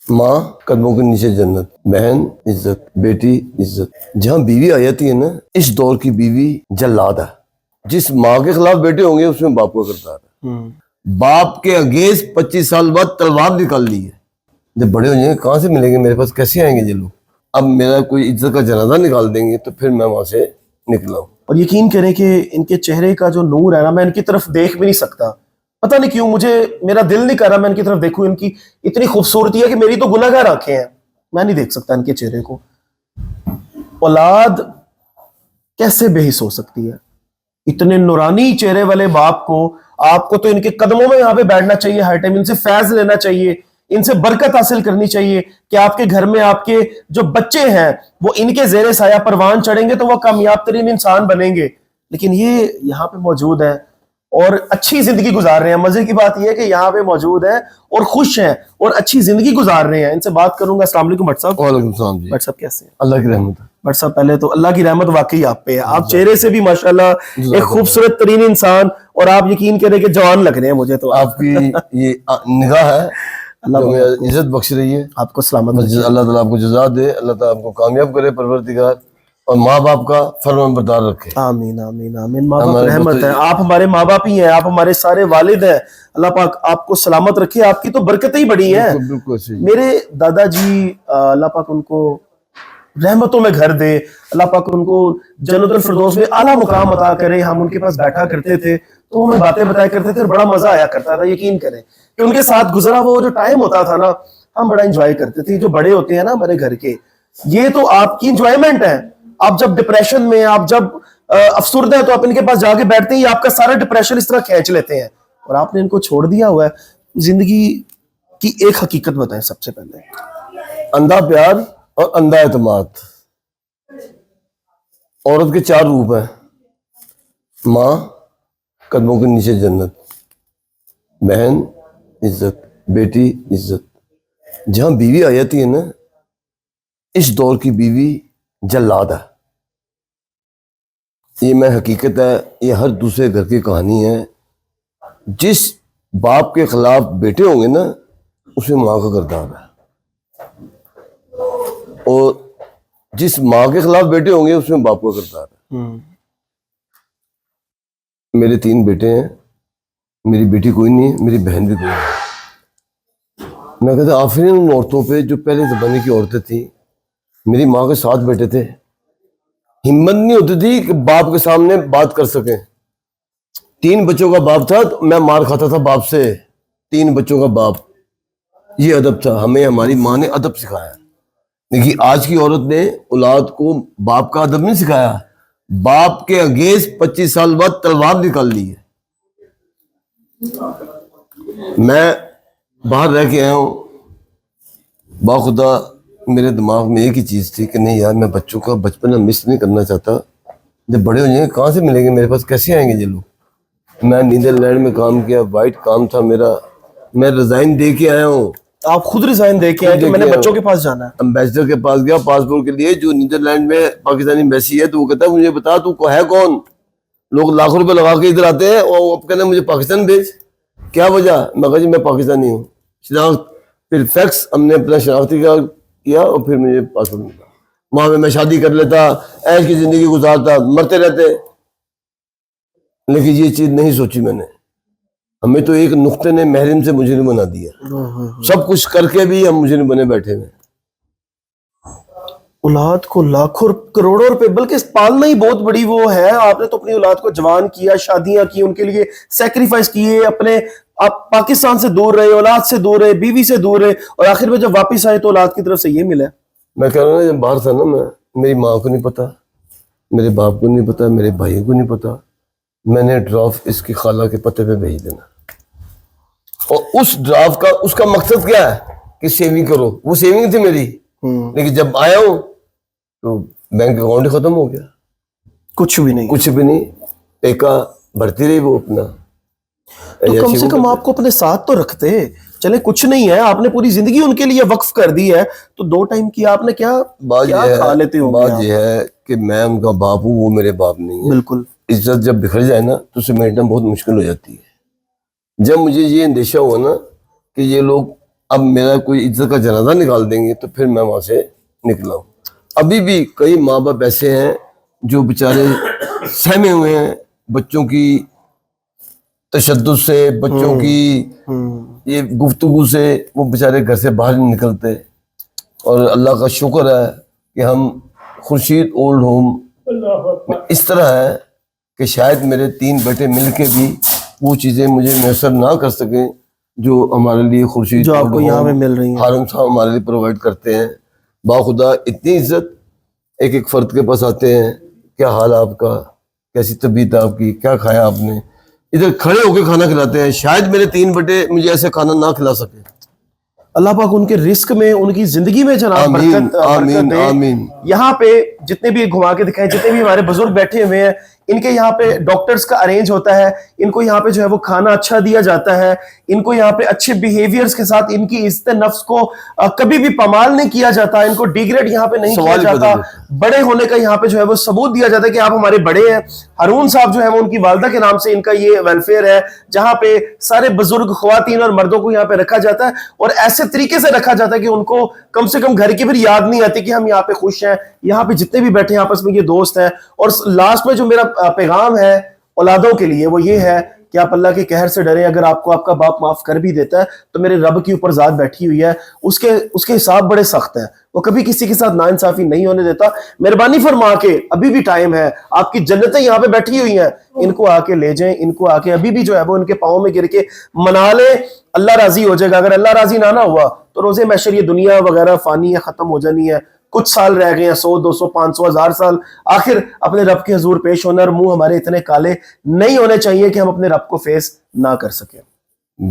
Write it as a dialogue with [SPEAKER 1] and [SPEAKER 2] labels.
[SPEAKER 1] ماں قدموں کے نیچے جنت، بہن عزت، بیٹی عزت۔ جہاں بیوی آ جاتی ہے نا، اس دور کی بیوی جلاد ہے۔ جس ماں کے خلاف بیٹے ہوں گے اس میں باپ کو کردار ہے۔ باپ کے اگینسٹ 25 سال بعد تلوار نکال لی ہے۔ جب بڑے ہو جائیں گے کہاں سے ملیں گے میرے پاس، کیسے آئیں گے یہ لوگ؟ اب میرا کوئی عزت کا جنازہ نکال دیں گے تو پھر میں وہاں سے نکلا ہوں۔
[SPEAKER 2] اور یقین کریں کہ ان کے چہرے کا جو نور ہے نا، میں ان کی طرف دیکھ بھی نہیں سکتا، پتہ نہیں کیوں مجھے میرا دل نہیں کر رہا میں ان کی طرف دیکھوں۔ ان کی اتنی خوبصورتی ہے کہ میری تو گناہگار آنکھیں ہیں، میں نہیں دیکھ سکتا ان کے چہرے کو۔ اولاد کیسے بے حس ہو سکتی ہے؟ اتنے نورانی چہرے والے باپ کو، آپ کو تو ان کے قدموں میں یہاں پہ بیٹھنا چاہیے ہر ٹائم، ان سے فیض لینا چاہیے، ان سے برکت حاصل کرنی چاہیے کہ آپ کے گھر میں آپ کے جو بچے ہیں وہ ان کے زیر سایہ پروان چڑھیں گے تو وہ کامیاب ترین انسان بنیں گے۔ لیکن یہ یہاں پہ موجود ہیں اور اچھی زندگی گزار رہے ہیں۔ مزے کی بات یہ ہے کہ یہاں پہ موجود ہیں اور خوش ہیں اور اچھی زندگی گزار رہے ہیں۔ ان سے بات کروں گا۔ السلام علیکم بٹ صاحب۔
[SPEAKER 1] وعلیکم السلام جی۔
[SPEAKER 2] بٹ صاحب کیسے ہیں؟
[SPEAKER 1] اللہ کی رحمت ہے۔
[SPEAKER 2] بٹ صاحب پہلے تو اللہ کی رحمت واقعی آپ پہ ہے، آپ چہرے سے بھی ماشاءاللہ ایک خوبصورت ترین انسان، اور آپ یقین کریں کہ جوان لگ رہے ہیں مجھے تو۔
[SPEAKER 1] آپ کی یہ نگاہ ہے جو ہمیں عزت بخش رہی ہے۔
[SPEAKER 2] آپ کو سلامت
[SPEAKER 1] اللہ تعالیٰ آپ کو جزا دے، اللہ تعالیٰ آپ کو کامیاب کرے پروردگار، اور ماں باپ کا فرمان بردار رکھے۔
[SPEAKER 2] آمین آمین آمین۔ ماں باپ رحمت ہے، آپ ہمارے ماں باپ ہی ہیں، آپ ہمارے سارے والد ہیں۔ اللہ پاک آپ کو سلامت رکھے، آپ کی تو برکتیں ہی بڑی ہیں۔
[SPEAKER 1] بالکل
[SPEAKER 2] میرے دادا جی، اللہ پاک ان کو رحمتوں میں گھر دے، اللہ پاک ان کو جنت الفردوس میں اعلیٰ مقام عطا کرے۔ ہم ان کے پاس بیٹھا کرتے تھے تو ہمیں باتیں بتایا کرتے تھے اور بڑا مزہ آیا کرتا تھا۔ یقین کریں کہ ان کے ساتھ گزرا وہ جو ٹائم ہوتا تھا نا، ہم بڑا انجوائے کرتے تھے۔ جو بڑے ہوتے ہیں نا ہمارے گھر کے، یہ تو آپ کی انجوائمنٹ ہے۔ آپ جب ڈپریشن میں، آپ جب افسردہ ہیں تو آپ ان کے پاس جا کے بیٹھتے ہیں، آپ کا سارا ڈپریشن اس طرح کھینچ لیتے ہیں، اور آپ نے ان کو چھوڑ دیا ہوا ہے۔ زندگی کی ایک حقیقت بتائیں سب سے پہلے۔
[SPEAKER 1] اندھا پیار اور اندھا اعتماد۔ عورت کے 4 روپ ہیں: ماں قدموں کے نیچے جنت، بہن عزت، بیٹی عزت۔ جہاں بیوی آ جاتی ہے نا، اس دور کی بیوی جلاد ہے۔ یہ میں حقیقت ہے، یہ ہر دوسرے گھر کی کہانی ہے۔ جس باپ کے خلاف بیٹے ہوں گے نا اس میں ماں کا کردار ہے، اور جس ماں کے خلاف بیٹے ہوں گے اس میں باپ کا کردار ہے۔ میرے 3 بیٹے ہیں، میری بیٹی کوئی نہیں ہے، میری بہن بھی کوئی نہیں۔ میں کہتا آفرین ان عورتوں پہ جو پہلے زمانے کی عورتیں تھیں۔ میری ماں کے 7 بیٹے تھے، ہمت نہیں ہوتی تھی کہ باپ کے سامنے بات کر سکیں۔ 3 بچوں کا باپ تھا تو میں مار کھاتا تھا باپ سے۔ 3 بچوں کا باپ، یہ ادب تھا، ہمیں ہماری ماں نے ادب سکھایا۔ لیکن آج کی عورت نے اولاد کو باپ کا ادب نہیں سکھایا، باپ کے اگینسٹ 25 سال بعد تلوار نکال لی ہے۔ میں باہر رہ کے آیا ہوں، باخدا میرے دماغ میں ایک ہی چیز تھی کہ نہیں یار میں بچوں کا بچپنا مس نہیں کرنا چاہتا۔ جب بڑے ہو جائیں گے کہاں سے ملیں گے میرے پاس، کیسے آئیں گے یہ لوگ؟ میں نیدرلینڈ میں کام کیا، وائٹ کام تھا میرا، میں ریزائن دے کے آیا ہوں۔
[SPEAKER 2] آپ خود ریزائن دے کے آئے کہ میں نے بچوں کے پاس جانا ہے؟
[SPEAKER 1] امبیسڈر کے پاس گیا پاسپورٹ کے لیے، جو نیدرلینڈ میں پاکستانی ایمبیسی ہے، تو وہ کہتا ہے مجھے بتا تو ہے کون؟ لوگ لاکھوں روپے لگا کے ادھر آتے ہیں اور اب کہتے ہیں مجھے پاکستان بھیج، کیا وجہ؟ میں کہا جی میں پاکستانی ہوں، شناخت، پھر فیکس ہم نے اپنا شناختی کا کیا اور پھر مجھے پاسپورٹ ملا۔ وہاں میں شادی کر لیتا، عیش کی زندگی گزارتا، مرتے رہتے، لیکن یہ چیز نہیں سوچی میں نے۔ ہمیں تو ایک نقطے نے محرم سے مجرم بنا دیا، سب کچھ کر کے بھی ہم مجرم بنے بیٹھے ہوئے۔
[SPEAKER 2] اولاد کو لاکھوں کروڑوں روپے، بلکہ پالنا ہی بہت بڑی وہ ہے۔ آپ نے تو اپنی اولاد کو جوان کیا، شادیاں کی، ان کے لیے سیکریفائس کیے، اپنے آپ پاکستان سے دور رہے، اولاد سے دور رہے، بیوی سے دور رہے، اور آخر میں جب واپس آئے تو اولاد کی طرف سے یہ ملا۔
[SPEAKER 1] میں کہہ رہا ہوں جب باہر تھا نا، میں میری ماں کو نہیں پتا، میرے باپ کو نہیں پتا، میرے بھائیوں کو نہیں پتا، میں نے ڈرافٹ اس کی خالہ کے پتے پہ بھیج دینا، اور اس ڈرافٹ کا اس کا مقصد کیا ہے کہ سیونگ کرو، وہ سیونگ تھی میری۔ لیکن جب آیا ہوں تو بینک اکاؤنٹ ہی ختم ہو گیا،
[SPEAKER 2] کچھ بھی نہیں،
[SPEAKER 1] کچھ بھی نہیں، پیکا بھرتی رہی وہ اپنا۔
[SPEAKER 2] تو کم سے کم آپ کو اپنے ساتھ تو رکھتے، چلے کچھ نہیں ہے، آپ نے پوری زندگی ان کے لیے وقف کر دی ہے، تو 2 ٹائم کی آپ نے کیا کھا لیتے ہو؟
[SPEAKER 1] بات یہ ہے کہ میں ان کا باپ ہوں، وہ میرے باپ نہیں ہے۔
[SPEAKER 2] بالکل،
[SPEAKER 1] عزت جب بکھر جائے نا تو اسے مینٹنا بہت مشکل ہو جاتی ہے۔ جب مجھے یہ اندیشہ ہوا نا کہ یہ لوگ اب میرا کوئی عزت کا جنازہ نکال دیں گے تو پھر میں وہاں سے نکلا ہوں. ابھی بھی کئی ماں باپ ایسے ہیں جو بیچارے سہمے ہوئے ہیں بچوں کی تشدد سے, بچوں کی یہ گفتگو سے, وہ بیچارے گھر سے باہر نہیں نکلتے. اور اللہ کا شکر ہے کہ ہم خورشید اولڈ ہوم میں اس طرح ہے کہ شاید میرے 3 بیٹے مل کے بھی وہ چیزیں مجھے میسر نہ کر سکیں جو ہمارے لیے خورشید
[SPEAKER 2] جو آپ کو یہاں پہ مل رہی ہیں.
[SPEAKER 1] ہارون صاحب ہمارے لیے پرووائڈ کرتے ہیں. باخدا اتنی عزت ایک ایک فرد کے پاس آتے ہیں, کیا حال آپ کا, کیسی طبیعت آپ کی, کیا کھایا آپ نے, ادھر کھڑے ہو کے کھانا کھلاتے ہیں. شاید میرے 3 بیٹے مجھے ایسے کھانا نہ کھلا سکے.
[SPEAKER 2] اللہ پاک ان کے رزق میں, ان کی زندگی میں جناب
[SPEAKER 1] آمین,
[SPEAKER 2] برکت
[SPEAKER 1] آمین,
[SPEAKER 2] دے.
[SPEAKER 1] آمین.
[SPEAKER 2] یہاں پہ جتنے بھی گھما کے دکھائے, جتنے بھی ہمارے بزرگ بیٹھے ہوئے ہیں, ان کے یہاں پہ ڈاکٹرز کا ارینج ہوتا ہے, ان کو یہاں پہ جو ہے وہ کھانا اچھا دیا جاتا ہے, ان کو یہاں پہ اچھے بیہیویئرز کے ساتھ ان کی عزت نفس کو کبھی بھی پامال نہیں کیا جاتا, ان کو ڈیگریڈ یہاں پہ نہیں کیا جاتا. بڑے ہونے کا یہاں پہ جو ہے وہ ثبوت دیا جاتا ہے کہ آپ ہمارے بڑے ہیں. ہارون صاحب جو ہے وہ ان کی والدہ کے نام سے ان کا یہ ویلفیئر ہے, جہاں پہ سارے بزرگ خواتین اور مردوں کو یہاں پہ رکھا جاتا ہے, اور ایسے طریقے سے رکھا جاتا ہے کہ ان کو کم سے کم گھر کی پھر یاد نہیں آتی کہ ہم یہاں پہ خوش ہیں. یہاں پہ جتنے بھی بیٹھے ہیں آپس میں یہ دوست ہیں. اور لاسٹ میں جو میرا پیغام ہے اولادوں کے لیے وہ یہ ہے کہ آپ اللہ کے قہر سے ڈریں. اگر آپ کو آپ کا باپ معاف کر بھی دیتا ہے تو میرے رب کے اوپر ذات بیٹھی ہوئی ہے, اس کے حساب بڑے سخت ہیں, وہ کبھی کسی کے ساتھ ناانصافی نہیں ہونے دیتا. مہربانی فرما کے, ابھی بھی ٹائم ہے, آپ کی جنتیں یہاں پہ بیٹھی ہوئی ہیں, ان کو آ کے لے جائیں, ان کو آ کے ابھی بھی جو ہے وہ ان کے پاؤں میں گر کے منا لیں. اللہ راضی ہو جائے گا. اگر اللہ راضی نہ ہوا تو روزے محشر یہ دنیا وغیرہ فانی ہے, ختم ہو جانی ہے. کچھ سال رہ گئے ہیں, 100 200 500 1000 سال. آخر اپنے رب کے حضور پیش ہونا, اور منہ ہمارے اتنے کالے نہیں ہونے چاہیے کہ ہم اپنے رب کو فیس نہ کر سکیں.